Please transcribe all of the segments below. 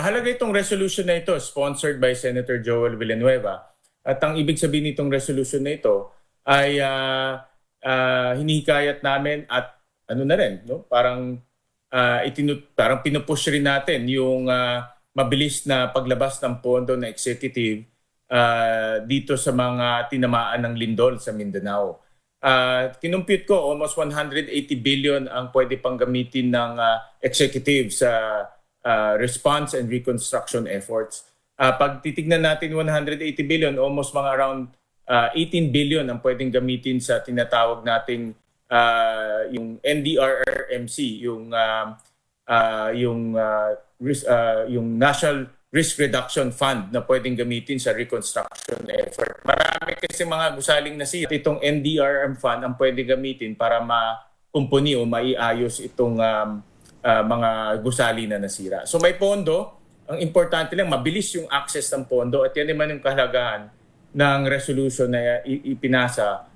Mahalaga itong resolution na ito, sponsored by Senator Joel Villanueva. At ang ibig sabihin nitong resolution na ito ay hinihikayat namin at ano na rin, no? Parang pinupush rin natin yung mabilis na paglabas ng pondo na executive dito sa mga tinamaan ng lindol sa Mindanao. Kinumpute ko almost 180 billion ang pwede pang gamitin ng executive sa response and reconstruction efforts. Pag titignan natin 180 billion, almost mga around 18 billion ang pwedeng gamitin sa tinatawag nating yung NDRRMC, yung National Risk Reduction Fund na pwedeng gamitin sa reconstruction effort. Marami kasi mga gusaling nasira. Itong NDRRM Fund ang pwedeng gamitin para makumpuni o maiayos itong mga gusali na nasira. So may pondo, ang importante lang mabilis yung access ng pondo at yan naman yung kahalagahan ng resolution na ipinasa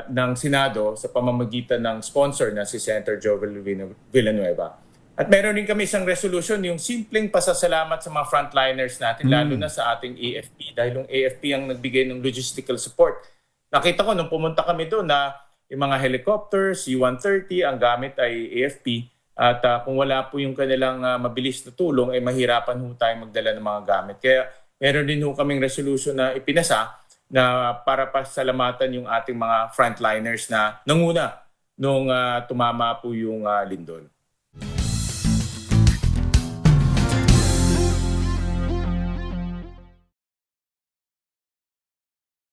ng Senado sa pamamagitan ng sponsor na si Senator Joel Villanueva. At meron din kami isang resolution, yung simpleng pasasalamat sa mga frontliners natin, lalo na sa ating AFP, dahil yung AFP ang nagbigay ng logistical support. Nakita ko nung pumunta kami doon na yung mga helicopters, C-130, ang gamit ay AFP. At kung wala po yung kanilang mabilis na tulong, ay mahirapan ho tayo magdala ng mga gamit. Kaya meron din ho kaming resolution na ipinasa na para pasalamatan yung ating mga frontliners na nanguna nung tumama po yung lindol.